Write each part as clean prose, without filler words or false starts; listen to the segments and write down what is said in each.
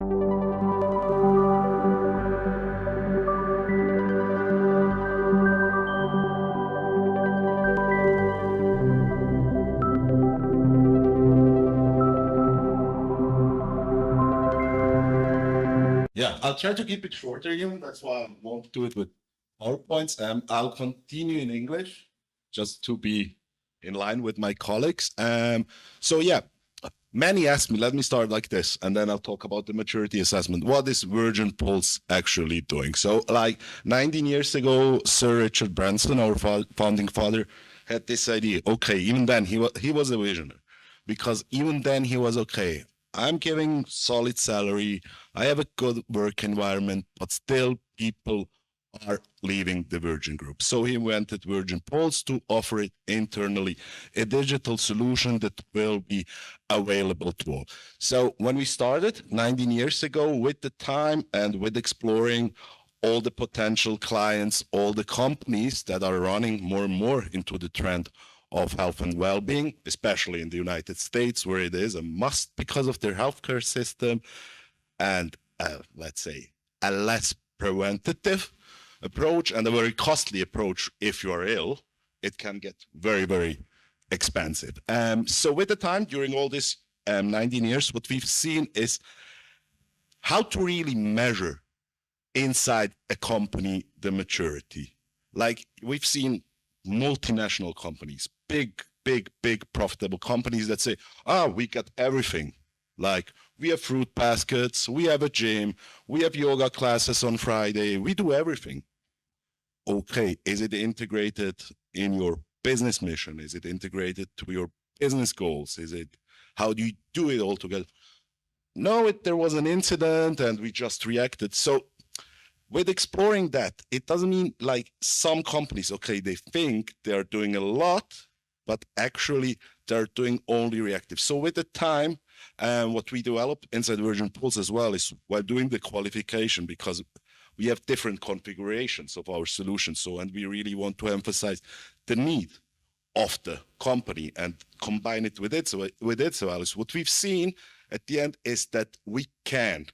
Yeah, I'll try to keep it shorter, even. That's why I won't do it with PowerPoints. I'll continue in English just to be in line with my colleagues. So yeah, many ask me, let me start like this, and then I'll talk about the maturity assessment. What is Virgin Pulse actually doing? So like 19 years ago, Sir Richard Branson, our founding father, had this idea. Okay, even then he was a visionary, because even then he was okay. I'm giving solid salary. I have a good work environment, but still people are leaving the Virgin Group. So he invented Virgin Pulse to offer it internally, a digital solution that will be available to all. So when we started 19 years ago, with the time and with exploring all the potential clients, all the companies that are running more and more into the trend of health and well-being, especially in the United States, where it is a must because of their healthcare system and, let's say, a less preventative approach and a very costly approach. If you are ill, it can get very, very expensive. So with the time, during all this 19 years, what we've seen is how to really measure inside a company the maturity. Like we've seen multinational companies, big profitable companies that say, we got everything. Like we have fruit baskets, we have a gym, we have yoga classes on Friday, we do everything. Okay, is it integrated in your business mission? Is it integrated to your business goals? How do you do it all together? No, there was an incident and we just reacted. So with exploring that, it doesn't mean like some companies, okay, they think they're doing a lot, but actually they're doing only reactive. So with the time, what we develop inside Virgin Pulse as well is while doing the qualification, because we have different configurations of our solutions. So, and we really want to emphasize the need of the company and combine it with its values. What we've seen at the end is that we can,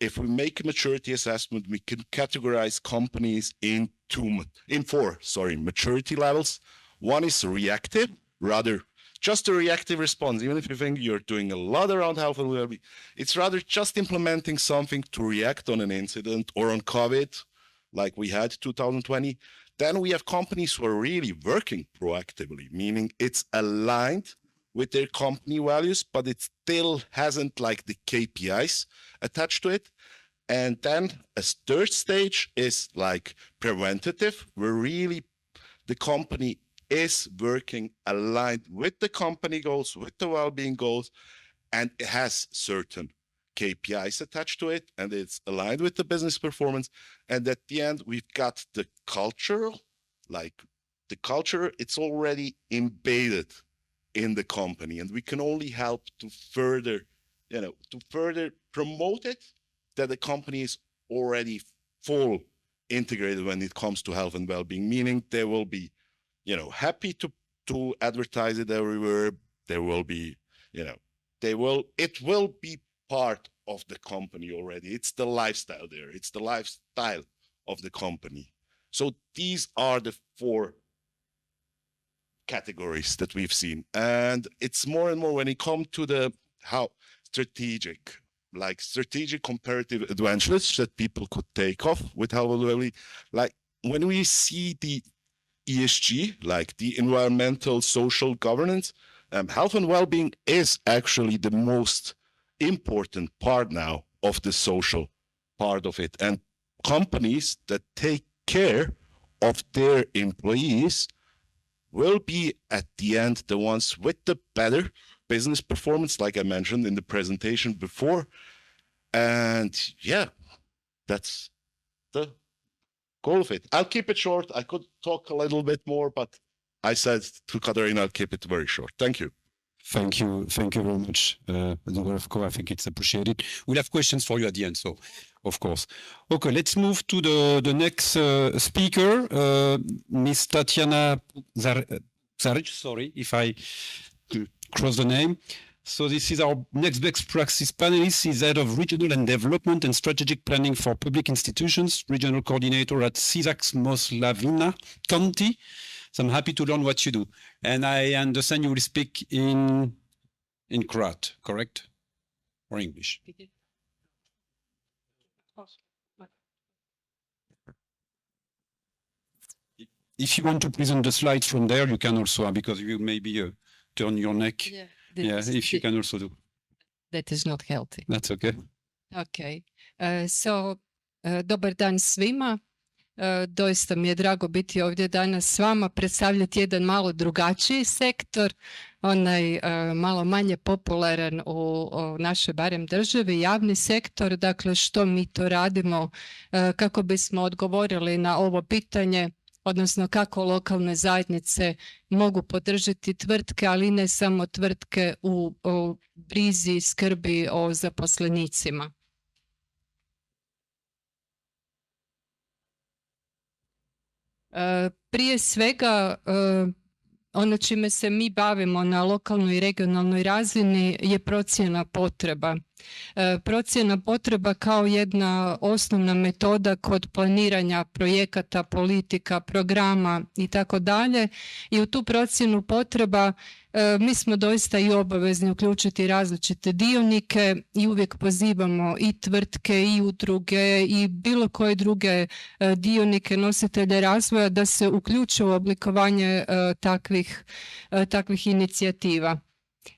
if we make a maturity assessment, we can categorize companies in four maturity levels. One is reactive, rather just a reactive response. Even if you think you're doing a lot around health and well-being, it's rather just implementing something to react on an incident or on COVID, like we had 2020. Then we have companies who are really working proactively, meaning it's aligned with their company values, but it still hasn't like the KPIs attached to it. And then a third stage is like preventative, where really the company is working aligned with the company goals, with the well-being goals, and it has certain KPIs attached to it, and it's aligned with the business performance. And at the end, we've got the cultural, like the culture, it's already embedded in the company, and we can only help to further promote it, that the company is already full integrated when it comes to health and well-being, meaning they will be, happy to advertise it everywhere. There will be, it will be part of the company already. It's the lifestyle there. It's the lifestyle of the company. So these are the four categories that we've seen. And it's more and more when it comes to the how strategic comparative advantages that people could take off with health and well-being. Like when we see the ESG, like the environmental, social governance, health and well-being is actually the most important part now of the social part of it. And companies that take care of their employees will be at the end the ones with the better business performance, like I mentioned in the presentation before. And yeah, that's the goal of it. I'll keep it short. I could talk a little bit more, but I said to Katarina, I'll keep it very short. Thank you. Thank you very much, Dr. I think it's appreciated. We'll have questions for you at the end, so of course. Okay, let's move to the next speaker, Miss Tatiana Zaric. Sorry if I cross the name. So this is our next best practice panelist. He's head of regional and development and strategic planning for public institutions, regional coordinator at Sisak-Moslavina County. So I'm happy to learn what you do. And I understand you will speak in Croat, correct? Or English? If you want to present the slides from there, you can also, because you maybe turn your neck. Yeah, if you can also do. That is not healthy. That's okay. Okay. Dobar dan svima. Doista mi je drago biti ovdje danas s vama, predstavljati jedan malo drugačiji sektor, onaj malo manje popularan u našoj barem državi, javni sektor, dakle što mi to radimo kako bismo odgovorili na ovo pitanje, odnosno kako lokalne zajednice mogu podržati tvrtke, ali ne samo tvrtke u brizi i skrbi o zaposlenicima. Prije svega, ono čime se mi bavimo na lokalnoj i regionalnoj razini je procjena potreba. Procjena potreba kao jedna osnovna metoda kod planiranja projekata, politika, programa i tako dalje. I u tu procjenu potreba mi smo doista i obavezni uključiti različite dionike i uvijek pozivamo i tvrtke i udruge i bilo koje druge dionike, nositelje razvoja da se uključe u oblikovanje takvih inicijativa.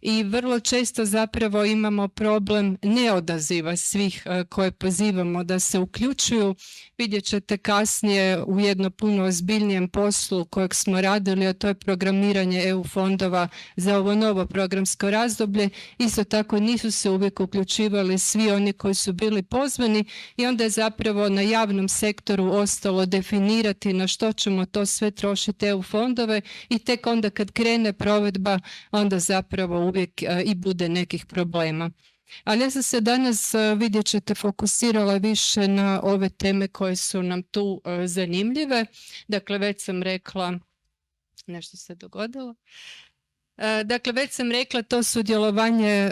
I vrlo često zapravo imamo problem neodaziva svih koje pozivamo da se uključuju. Vidjet ćete kasnije u jedno puno ozbiljnijem poslu kojeg smo radili, a to je programiranje EU fondova za ovo novo programsko razdoblje. Isto tako nisu se uvijek uključivali svi oni koji su bili pozvani i onda je zapravo na javnom sektoru ostalo definirati na što ćemo to sve trošiti EU fondove i tek onda kad krene provedba onda zapravo uvijek i bude nekih problema. Ali ja sam se danas, vidjet ćete, fokusirala više na ove teme koje su nam tu zanimljive. Dakle, već sam rekla, nešto se dogodilo. Dakle, već sam rekla, to sudjelovanje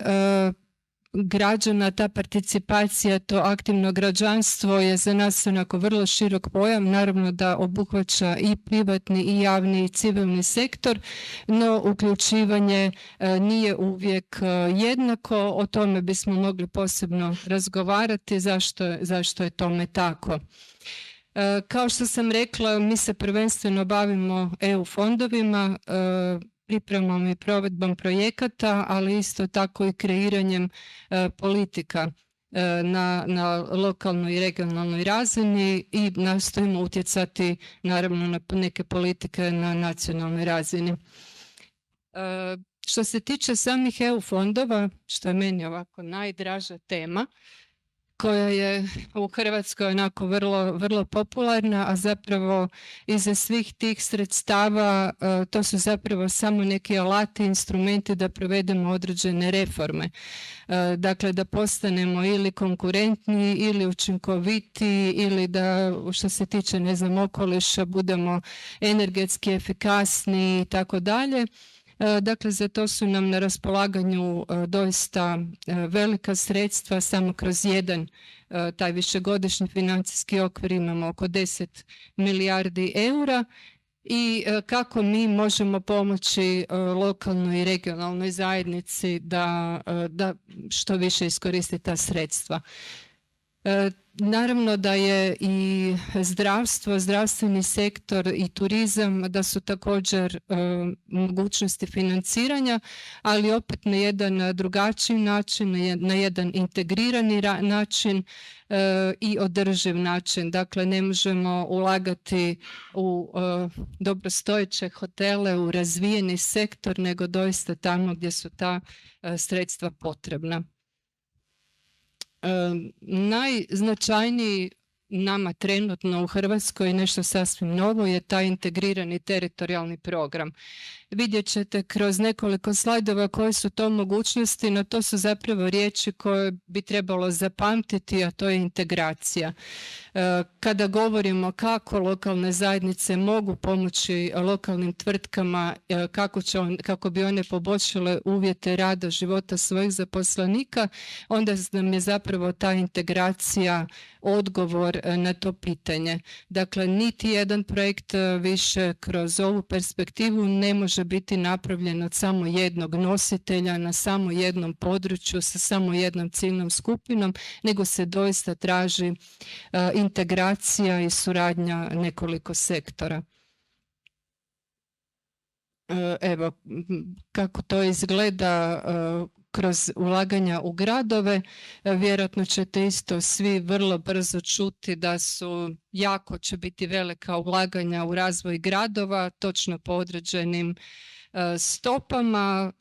građana, ta participacija, to aktivno građanstvo je za nas onako vrlo širok pojam, naravno da obuhvaća i privatni i javni i civilni sektor, no uključivanje nije uvijek jednako, o tome bismo mogli posebno razgovarati, zašto je tome tako. Kao što sam rekla, mi se prvenstveno bavimo EU fondovima, pripremom i provedbom projekata, ali isto tako i kreiranjem politika na lokalnoj i regionalnoj razini i nastojimo utjecati naravno na neke politike na nacionalnoj razini. Što se tiče samih EU fondova, što je meni ovako najdraža tema, koja je u Hrvatskoj onako vrlo popularna, a zapravo iza svih tih sredstava to su zapravo samo neki alati, instrumenti da provedemo određene reforme. Dakle, da postanemo ili konkurentni ili učinkoviti ili da, što se tiče, ne znam, okoliša, budemo energetski efikasni i tako dalje. Dakle, za to su nam na raspolaganju doista velika sredstva, samo kroz jedan taj višegodišnji financijski okvir imamo oko 10 milijardi eura i kako mi možemo pomoći lokalnoj i regionalnoj zajednici da što više iskoristi ta sredstva. Naravno da je i zdravstvo, zdravstveni sektor i turizam, da su također mogućnosti financiranja, ali opet na jedan drugačiji način, na jedan integrirani način i održiv način. Dakle, ne možemo ulagati u dobrostojeće hotele, u razvijeni sektor, nego doista tamo gdje su ta sredstva potrebna. Najznačajniji nama trenutno u Hrvatskoj, nešto sasvim novo, je taj integrirani teritorijalni program. Vidjet ćete kroz nekoliko slajdova koje su to mogućnosti, no to su zapravo riječi koje bi trebalo zapamtiti, a to je integracija. Kada govorimo kako lokalne zajednice mogu pomoći lokalnim tvrtkama, kako bi one poboljšale uvjete rada, života svojih zaposlenika, onda nam je zapravo ta integracija odgovor na to pitanje. Dakle, niti jedan projekt više kroz ovu perspektivu ne može biti napravljen od samo jednog nositelja na samo jednom području sa samo jednom ciljnom skupinom, nego se doista traži integracija i suradnja nekoliko sektora. Evo kako to izgleda kroz ulaganja u gradove. Vjerojatno ćete isto svi vrlo brzo čuti da će biti velika ulaganja u razvoj gradova, točno po određenim stopama.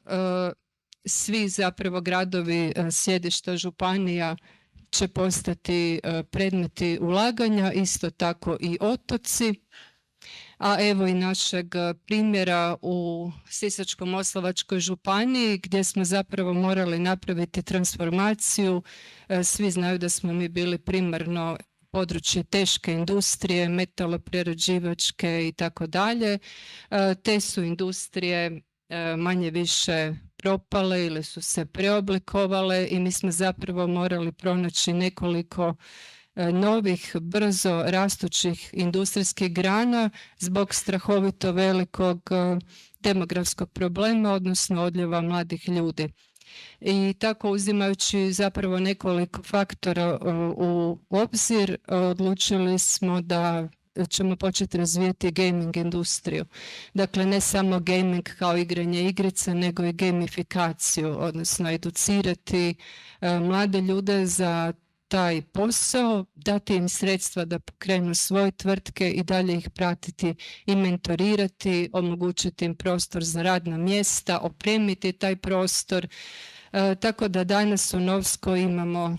Svi zapravo gradovi, sjedišta županija će postati predmeti ulaganja, isto tako i otoci. A evo i našeg primjera u Sisačko-moslavačkoj županiji gdje smo zapravo morali napraviti transformaciju. Svi znaju da smo mi bili primarno područje teške industrije, metaloprerađivačke i tako dalje. Te su industrije manje više propale ili su se preoblikovale i mi smo zapravo morali pronaći nekoliko novih, brzo rastućih industrijskih grana zbog strahovito velikog demografskog problema, odnosno odljeva mladih ljudi. I tako uzimajući zapravo nekoliko faktora u obzir, odlučili smo da ćemo početi razvijati gaming industriju. Dakle, ne samo gaming kao igranje igrica, nego i gamifikaciju, odnosno educirati mlade ljude za taj posao, dati im sredstva da pokrenu svoje tvrtke i dalje ih pratiti i mentorirati, omogućiti im prostor za radna mjesta, opremiti taj prostor. Tako da danas u Novskoj imamo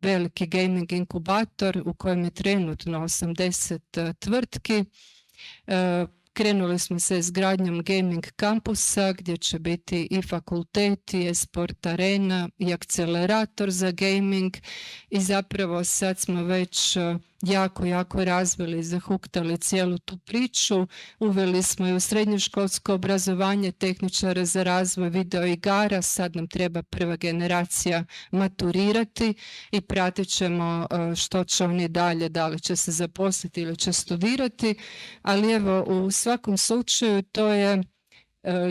veliki gaming inkubator u kojem je trenutno 80 tvrtki. Krenuli smo sa izgradnjom gaming kampusa gdje će biti i fakultet, i sport arena, i akcelerator za gaming i zapravo sad smo već jako razvili i zahuktali cijelu tu priču. Uveli smo i u srednjoškolsko obrazovanje tehničara za razvoj video igara. Sad nam treba prva generacija maturirati i pratit ćemo što će oni dalje, da li će se zaposliti ili će studirati. Ali evo, u svakom slučaju to je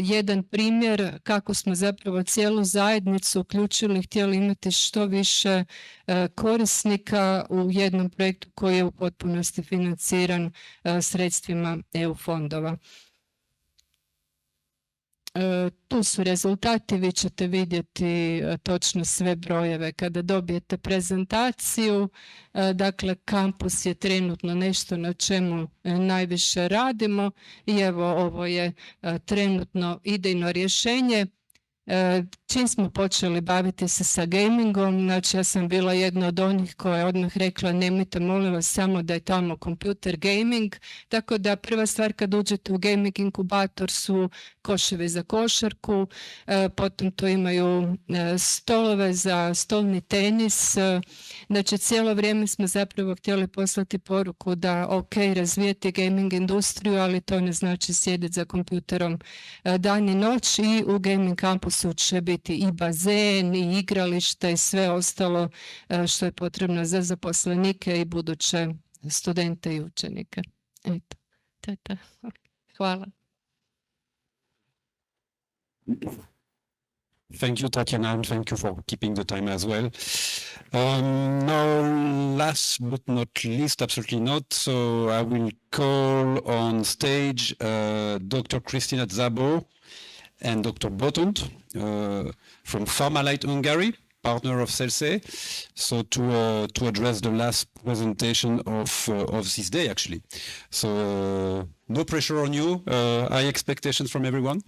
jedan primjer kako smo zapravo cijelu zajednicu uključili, htjeli imati što više korisnika u jednom projektu koji je u potpunosti financiran sredstvima EU fondova. Tu su rezultati, vi ćete vidjeti točno sve brojeve kada dobijete prezentaciju. Dakle, kampus je trenutno nešto na čemu najviše radimo i evo ovo je trenutno idejno rješenje. Čim smo počeli baviti se sa gamingom, znači ja sam bila jedna od onih koja je odmah rekla nemojte molim vas samo da je tamo kompjuter gaming, tako da prva stvar kad uđete u gaming inkubator su koševi za košarku, potom to imaju stolove za stolni tenis, znači cijelo vrijeme smo zapravo htjeli poslati poruku da ok, razvijeti gaming industriju, ali to ne znači sjediti za kompjuterom dan i noć i u gaming kampusu će biti i bazen, i igralište i sve ostalo što je potrebno za zaposlenike i buduće studente i učenike. Eto, to je to. Hvala. Thank you, Tatjana, and thank you for keeping the time as well. Now, last but not least, absolutely not, so I will call on stage Dr. Kristina Zabo and Dr. Botont from Pharmalite Hungary, partner of Selce, so to address the last presentation of this day, actually. So no pressure on you, high expectations from everyone.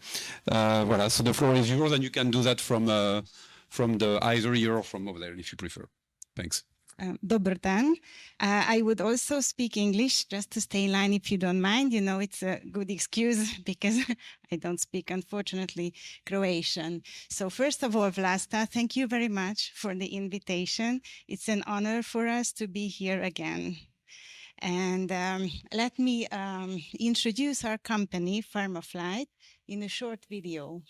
Voilà, so the floor is yours, and you can do that from the either here or from over there, if you prefer. Thanks. Dobar dan. I would also speak English just to stay in line if you don't mind. You know, it's a good excuse because I don't speak, unfortunately, Croatian. So first of all, Vlasta, thank you very much for the invitation. It's an honor for us to be here again. And let me introduce our company, PharmaFlight, in a short video.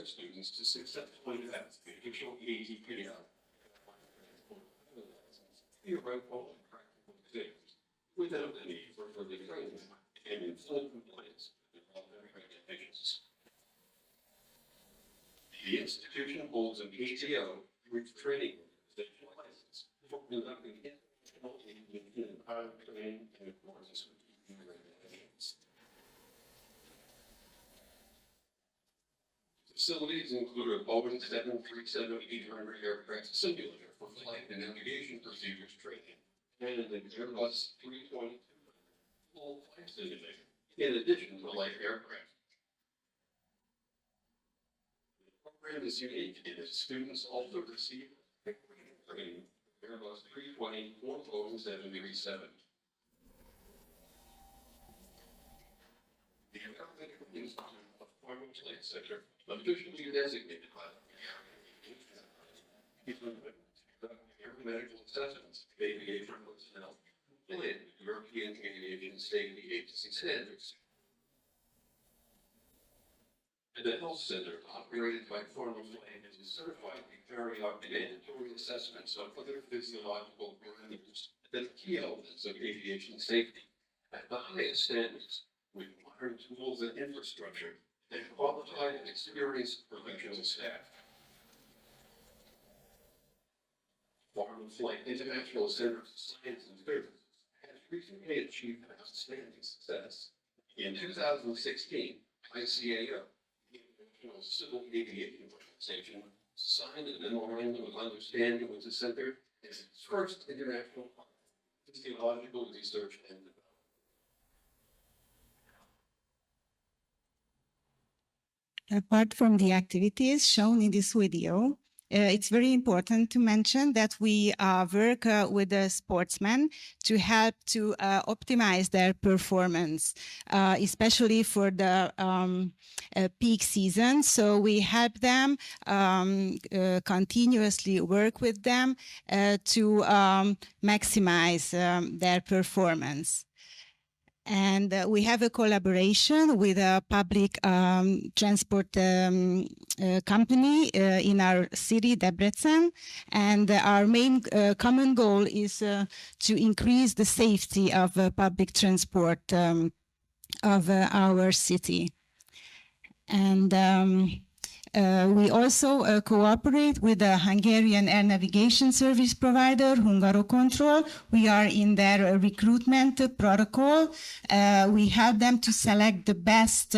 Students to successfully advance the official EAP theoretical and practical exams without the need for further training and in full compliance with all their regulations. The institution holds an ATO with training organization license for conducting international and pilot training in accordance with EU regulations. Facilities include a Boeing 737-800 aircraft simulator for flight and navigation procedures training, and an Airbus 322 full flight simulator, in addition to light aircraft. The program is unique in that students also receive training Airbus 320 or Boeing 737. The American Institute of PharmaFlight Center, officially designated by the medical assessments of aviation personnel and European Aviation Safety Agency standards. The health center operated by PharmaFlight is certified to carry out mandatory assessments of other physiological parameters that are key elements of aviation safety at the highest standards with modern tools and infrastructure and qualified and experienced professional staff. PharmaFlight International Center for Science and Services has recently achieved outstanding success. In 2016, ICAO, the International Civil Aviation Organization, signed a memorandum of understanding with the center as its first international physiological research and development. Apart from the activities shown in this video, it's very important to mention that we work with the sportsmen to help to optimize their performance, especially for the peak season. So we help them continuously work with them to maximize their performance. And we have a collaboration with a public transport company in our city, Debrecen. And our main common goal is to increase the safety of public transport of our city. And we also cooperate with the Hungarian air navigation service provider, Hungarocontrol. We are in their recruitment protocol. We help them to select the best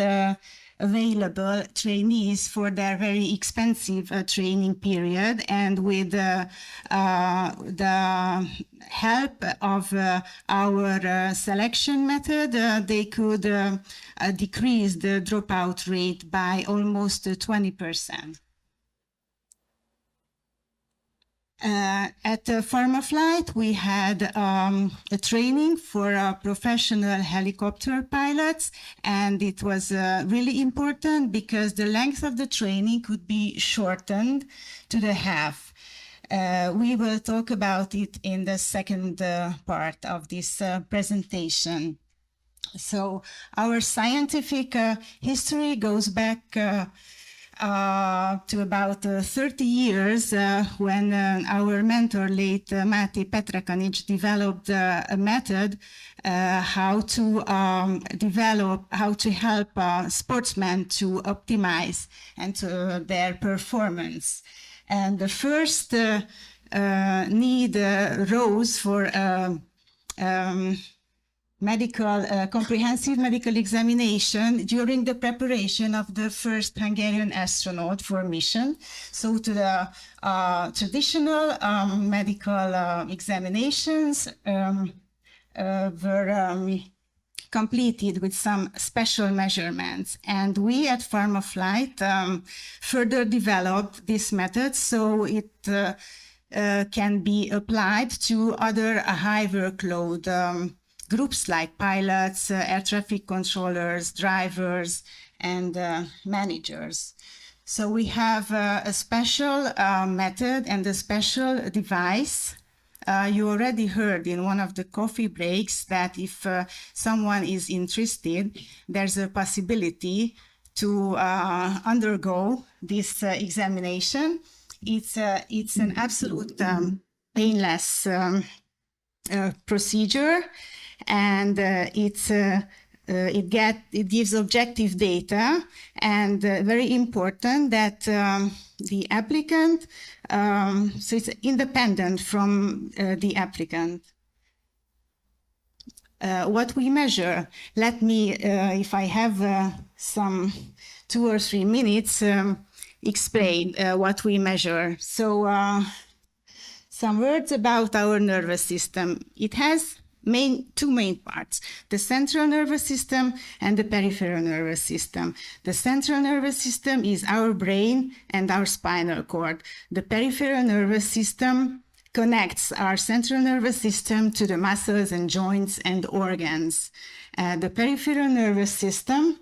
available trainees for their very expensive training period. And with the help of our selection method, they could decrease the dropout rate by almost 20%. At PharmaFlight, we had a training for professional helicopter pilots, and it was really important because the length of the training could be shortened to the half. We will talk about it in the second part of this presentation. So our scientific history goes back to about 30 years when our mentor, late Mate Petrakanic, developed a method how to how to help sportsmen to optimize and to their performance. And the first need rose for comprehensive medical examination during the preparation of the first Hungarian astronaut for mission. So to the traditional medical examinations were completed with some special measurements. And we at PharmaFlight further developed this method so it can be applied to other high workload groups like pilots, air traffic controllers, drivers, and managers. So we have a special method and a special device. You already heard in one of the coffee breaks that if someone is interested, there's a possibility to undergo this examination. It's an absolute painless procedure, and it gives objective data, and very important that the applicant, so it's independent from the applicant. What we measure, let me, if I have some 2 or 3 minutes, explain what we measure. So some words about our nervous system. It has two main parts, the central nervous system and the peripheral nervous system. The central nervous system is our brain and our spinal cord. The peripheral nervous system connects our central nervous system to the muscles and joints and organs. The peripheral nervous system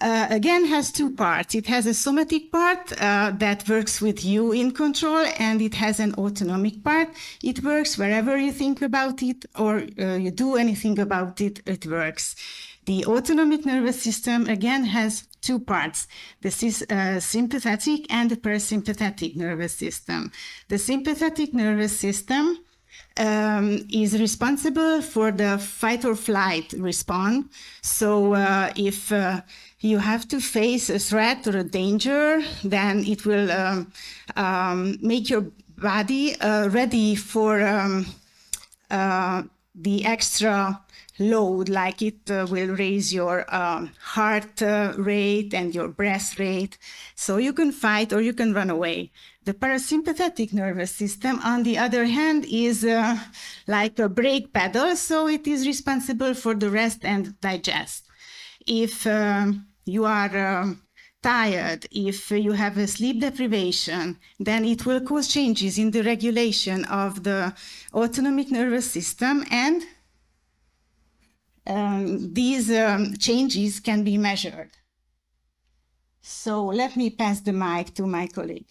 again has 2 parts. It has a somatic part that works with you in control, and it has an autonomic part. It works wherever you think about it or you do anything about it, it works. The autonomic nervous system again has 2 parts. This is sympathetic and the parasympathetic nervous system. The sympathetic nervous system is responsible for the fight or flight response. So if you have to face a threat or a danger, then it will make your body ready for the extra load, like it will raise your heart rate and your breath rate. So you can fight or you can run away. The parasympathetic nervous system, on the other hand, is like a brake pedal, so it is responsible for the rest and digest. If you are tired, if you have a sleep deprivation, then it will cause changes in the regulation of the autonomic nervous system, and these changes can be measured. So let me pass the mic to my colleague.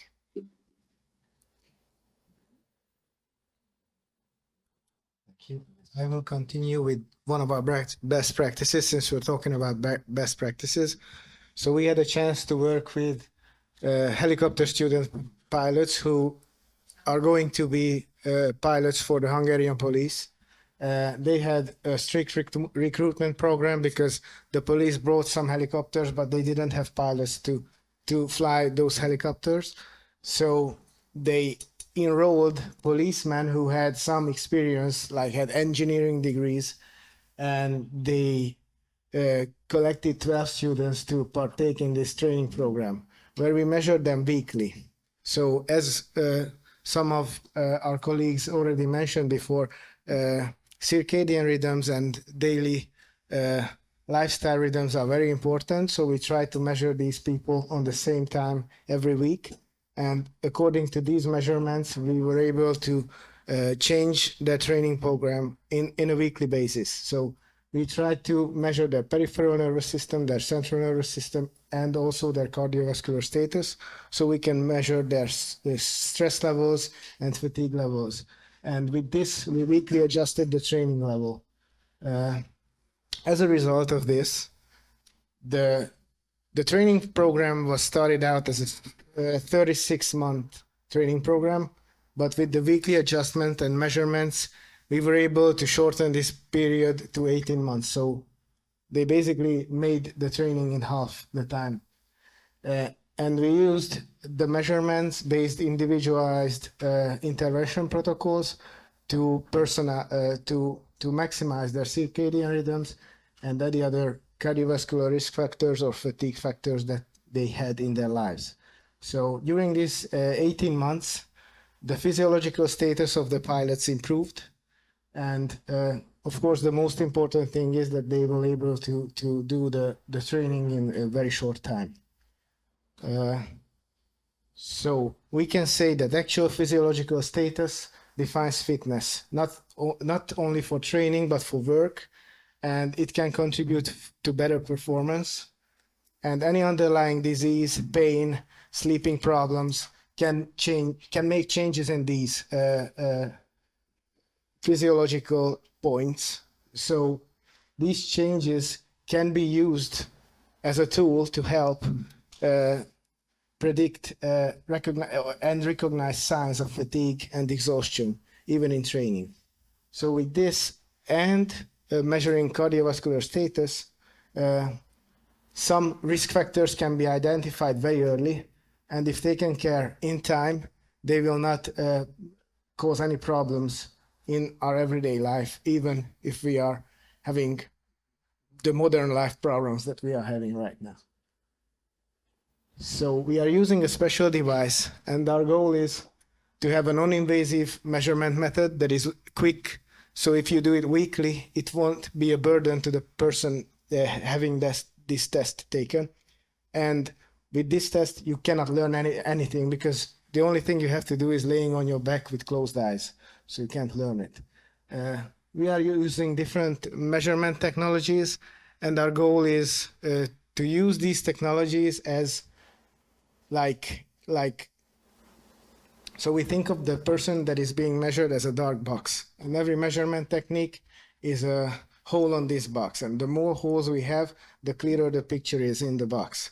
I will continue with one of our best practices, since we're talking about best practices. So we had a chance to work with helicopter student pilots who are going to be pilots for the Hungarian police. They had a strict recruitment program because the police brought some helicopters, but they didn't have pilots to fly those helicopters. So they enrolled policemen who had some experience, like had engineering degrees, and they collected 12 students to partake in this training program, where we measured them weekly. So as some of our colleagues already mentioned before, circadian rhythms and daily lifestyle rhythms are very important. So we try to measure these people on the same time every week. And according to these measurements, we were able to change the training program in a weekly basis. So we try to measure their peripheral nervous system, their central nervous system, and also their cardiovascular status. So we can measure their stress levels and fatigue levels. And with this, we weekly adjusted the training level. As a result of this, the The training program was started out as a 36-month training program, but with the weekly adjustment and measurements, we were able to shorten this period to 18 months. So they basically made the training in half the time. And we used the measurements-based individualized intervention protocols to maximize their circadian rhythms and any other cardiovascular risk factors or fatigue factors that they had in their lives. So during these 18 months, the physiological status of the pilots improved. And of course, the most important thing is that they were able to do the training in a very short time. So we can say that actual physiological status defines fitness, not only for training, but for work, and it can contribute to better performance. And any underlying disease, pain, sleeping problems can make changes in these physiological points. So these changes can be used as a tool to help predict and recognize signs of fatigue and exhaustion, even in training. So with this and measuring cardiovascular status, some risk factors can be identified very early, and if taken care in time, they will not cause any problems in our everyday life, even if we are having the modern life problems that we are having right now. So we are using a special device, and our goal is to have a non-invasive measurement method that is quick. So if you do it weekly, it won't be a burden to the person having this test taken. And with this test, you cannot learn anything, because the only thing you have to do is laying on your back with closed eyes. So you can't learn it. We are using different measurement technologies, and our goal is to use these technologies as so we think of the person that is being measured as a dark box, and every measurement technique is a hole on this box, and the more holes we have, the clearer the picture is in the box.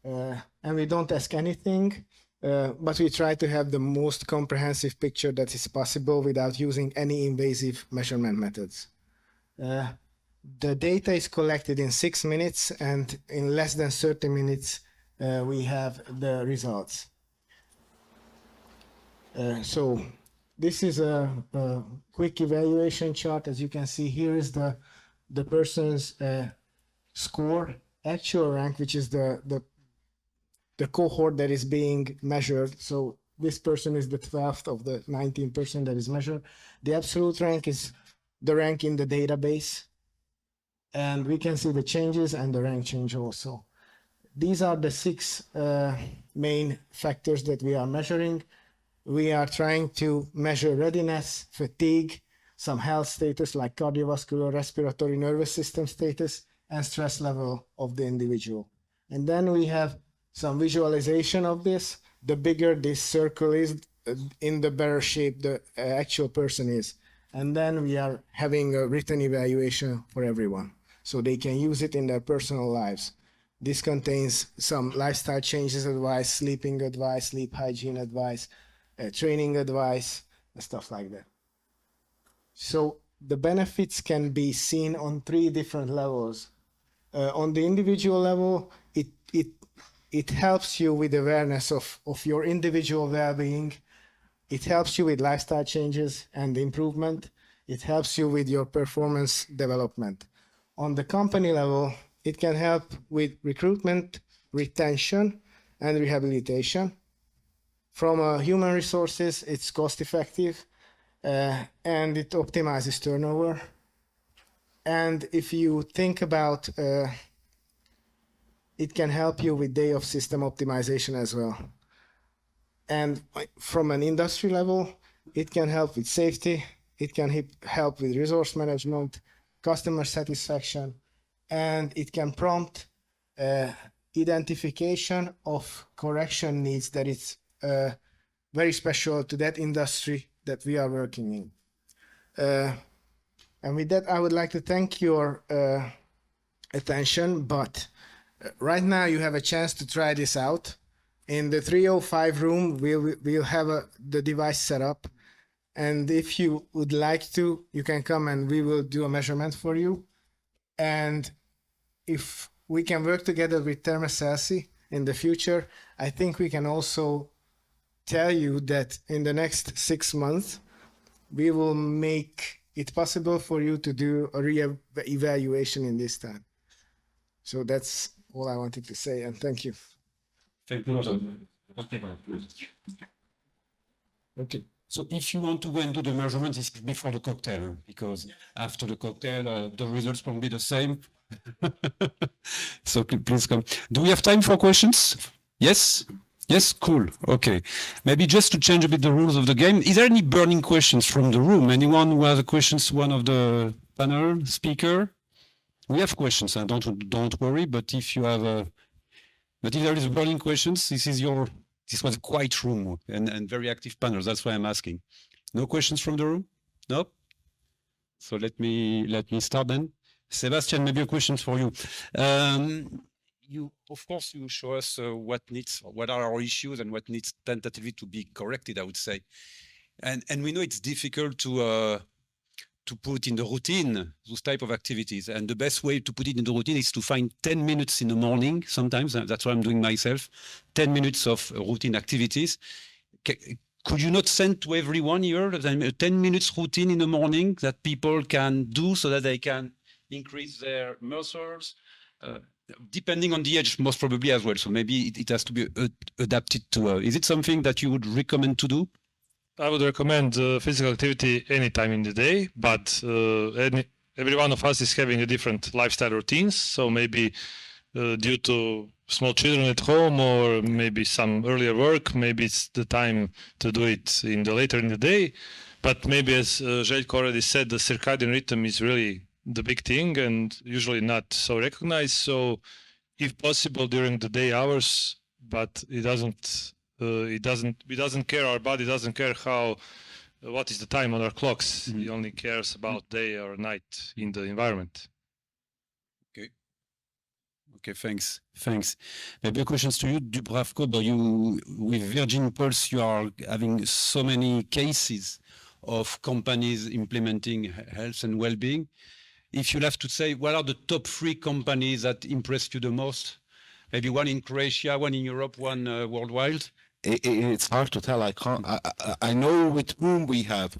And we don't ask anything, but we try to have the most comprehensive picture that is possible without using any invasive measurement methods. The data is collected in 6 minutes, and in less than 30 minutes, we have the results. So this is a quick evaluation chart. As you can see, here is the person's score, actual rank, which is the cohort that is being measured. So this person is the 12th of the 19% that is measured. The absolute rank is the rank in the database, and we can see the changes and the rank change also. These are the 6 main factors that we are measuring. We are trying to measure readiness, fatigue, some health status like cardiovascular, respiratory, nervous system status, and stress level of the individual. And then we have some visualization of this. The bigger this circle is, in the better shape the actual person is. And then we are having a written evaluation for everyone, so they can use it in their personal lives. This contains some lifestyle changes advice, sleeping advice, sleep hygiene advice, training advice, and stuff like that. So the benefits can be seen on 3 different levels. On the individual level, it helps you with awareness of your individual well-being. It helps you with lifestyle changes and improvement. It helps you with your performance development. On the company level, it can help with recruitment, retention, and rehabilitation. From human resources, it's cost effective, and it optimizes turnover. And if you think about, it can help you with day of system optimization as well. And from an industry level, it can help with safety, it can help with resource management, customer satisfaction, and it can prompt identification of correction needs that is very special to that industry that we are working in. And with that, I would like to thank your attention, but Right now you have a chance to try this out. In the 305 room, we'll have the device set up. And if you would like to, you can come and we will do a measurement for you. And if we can work together with Terme Selce in the future, I think we can also tell you that in the next 6 months, we will make it possible for you to do a re-evaluation in this time. So that's all I wanted to say, and thank you. Thank you. Okay. So if you want to go and do the measurement, it's before the cocktail, because after the cocktail, the results will be the same. So please come. Do we have time for questions? Yes? Yes, cool. Okay. Maybe just to change a bit the rules of the game, is there any burning questions from the room? Anyone who has a questions to one of the panel speaker? We have questions, and don't worry, but if you have but if there is burning questions, this was a quiet room and very active panel. That's why I'm asking. No questions from the room? No? So let me start then. Sebastian, maybe a question for you. Of course, you show us what are our issues and what needs tentatively to be corrected, I would say. And we know it's difficult to put in the routine those type of activities. And the best way to put it in the routine is to find 10 minutes in the morning. Sometimes that's what I'm doing myself, 10 minutes of routine activities. Could you not send to everyone here a 10 minutes routine in the morning that people can do so that they can increase their muscles, depending on the age, most probably as well. So maybe it has to be adapted to, is it something that you would recommend to do? I would recommend physical activity any time in the day, but every one of us is having a different lifestyle routines. So maybe due to small children at home or maybe some earlier work, maybe it's the time to do it later in the day. But maybe as Željko already said, the circadian rhythm is really the big thing and usually not so recognized. So if possible during the day hours, but it doesn't care, our body doesn't care what is the time on our clocks. Mm-hmm. It only cares about day or night in the environment. Okay, thanks. Maybe questions to you, Dubravko, but you, with Virgin Pulse, you are having so many cases of companies implementing health and well-being. If you'll have to say, what are the top 3 companies that impressed you the most? Maybe one in Croatia, one in Europe, one worldwide? It's hard to tell. I know with whom we have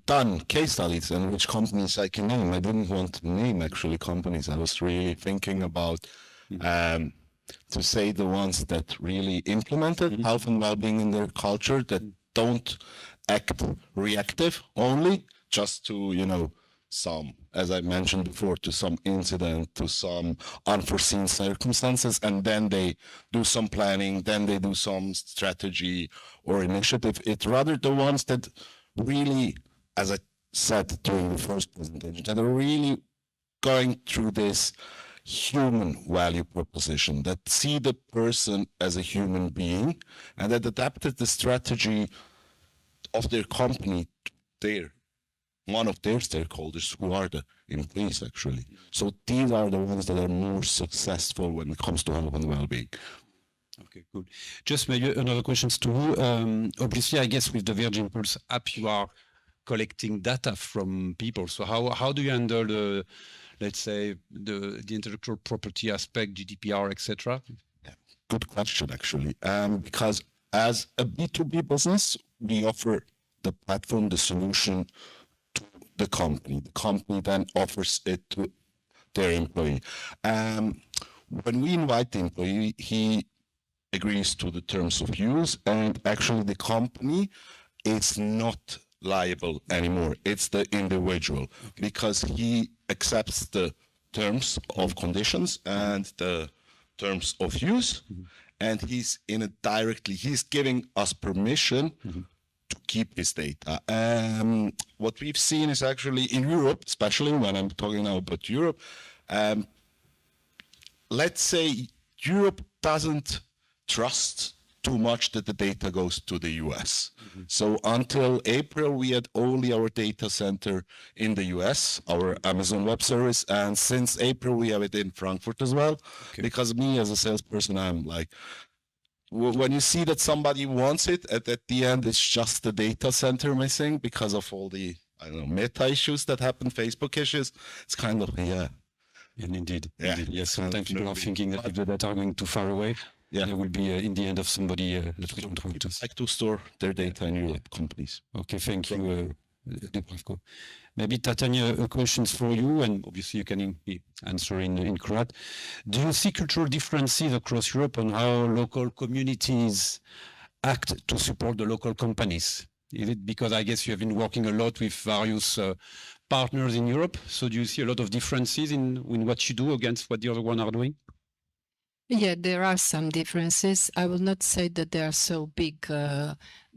done case studies and which companies I can name. I didn't want to name actually companies. I was really thinking about to say the ones that really implemented health and well-being in their culture, that don't act reactive only, just to, some, as I mentioned before, to some incident, to some unforeseen circumstances, and then they do some planning, then they do some strategy or initiative. It's rather the ones that really, as I said during the first presentation, that are really going through this human value proposition, that see the person as a human being, and that adapted the strategy of their company to one of their stakeholders, who are the employees actually. So these are the ones that are more successful when it comes to health and well-being. Okay, good. Just maybe another question to you. Obviously, I guess with the Virgin Pulse app, you are collecting data from people. So how do you handle the, let's say, the intellectual property aspect, GDPR, etc.? Yeah, good question actually. Because as a B2B business, we offer the platform, the solution, the company then offers it to their employee. When we invite the employee, he agrees to the terms of use, and actually the company is not liable anymore. It's the individual, because he accepts the terms of conditions and the terms of use, and he's giving us permission to keep his data. What we've seen is actually in Europe, especially when I'm talking now about Europe, let's say Europe doesn't trust too much that the data goes to the US. So until April, we had only our data center in the US, our Amazon Web Service. And since April, we have it in Frankfurt as well. Okay. Because me as a salesperson, I'm like, when you see that somebody wants it, at the end, it's just the data center missing because of all the, I don't know, meta issues that happen, Facebook issues. It's kind of, yeah. And indeed, Yeah. indeed, yes. Sometimes people are Absolutely. thinking that if the data are going too far away, Yeah. they will be in the end of somebody that we don't want to. Like to store their data in your companies. Okay, thank you, Dubravko. Maybe Tatiana, questions for you, and obviously you can answer in Croat. Do you see cultural differences across Europe on how local communities act to support the local companies? Is it because I guess you have been working a lot with various partners in Europe? So do you see a lot of differences in what you do against what the other one are doing? Yeah, there are some differences. I will not say that they are so big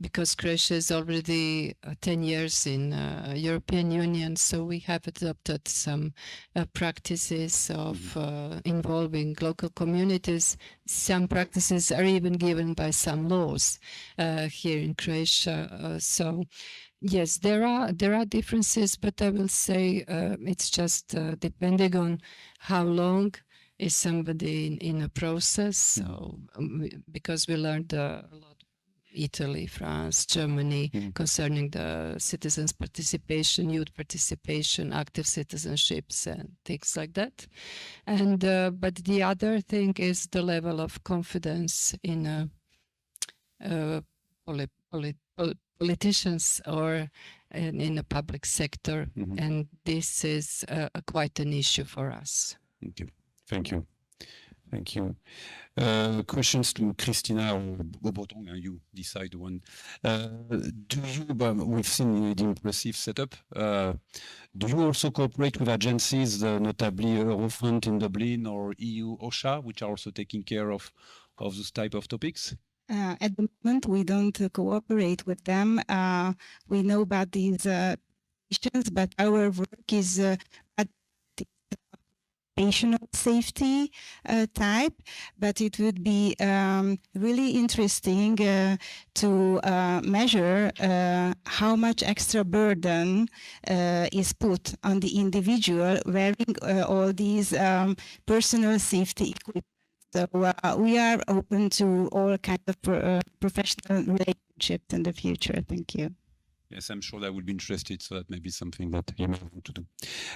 because Croatia is already 10 years in European Union, so we have adopted some practices of involving local communities. Some practices are even given by some laws here in Croatia. So yes, there are differences, but I will say it's just depending on how long is somebody in a process. So because we learned a lot, Italy, France, Germany, concerning the citizens' participation, youth participation, active citizenships, and things like that. And but the other thing is the level of confidence in politicians or in the public sector, and this is quite an issue for us. Thank you. Thank you. Thank you. Questions to Christina or Bobotong, you decide one. We've seen the impressive setup. Do you also cooperate with agencies, notably Eurofund in Dublin or EU OSHA, which are also taking care of those type of topics? At the moment, we don't cooperate with them. We know about these issues, but our work is at the occupational safety type. But it would be really interesting to measure how much extra burden is put on the individual wearing all these personal safety equipment. So we are open to all kinds of professional relationships in the future. Thank you. Yes, I'm sure that would be interested, so that may be something that you may want to do.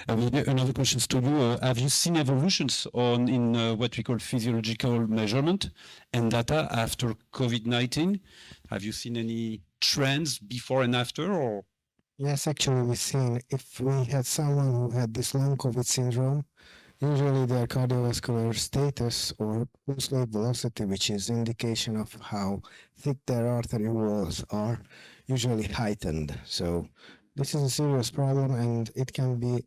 Another question to you. Have you seen evolutions in what we call physiological measurement and data after COVID-19? Have you seen any trends before and after? Or? Yes, actually, we've seen if we had someone who had this long COVID syndrome, usually their cardiovascular status or pulse rate velocity, which is indication of how thick their artery walls are, usually heightened. So this is a serious problem, and it can be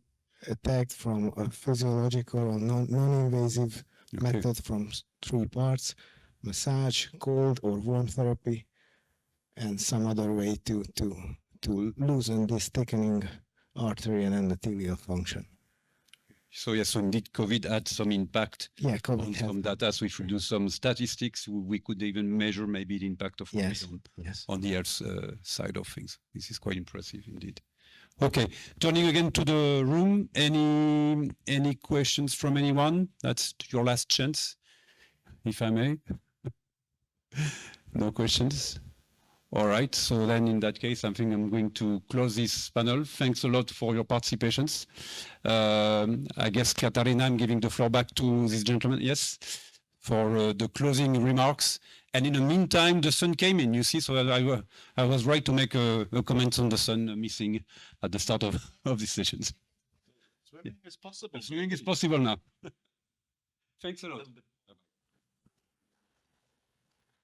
attacked from a physiological or non-invasive method from 3 parts: massage, cold or warm therapy, and some other way to loosen this thickening artery and endothelial function. So yes, so indeed, COVID had some impact on some data. So if we do some statistics, we could even measure maybe the impact of COVID on the health side of things. This is quite impressive indeed. Okay, turning again to the room. Any questions from anyone? That's your last chance, if I may. No questions? All right, so then in that case, I think I'm going to close this panel. Thanks a lot for your participations. I guess, Katarina, I'm giving the floor back to this gentleman, yes, for the closing remarks. And in the meantime, the sun came in, you see, so I was right to make a comment on the sun missing at the start of these sessions. Swimming is possible. Swimming is possible now. Thanks a lot.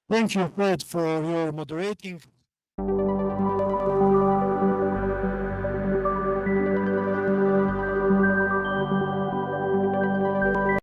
Thank you, Fred, for your moderating.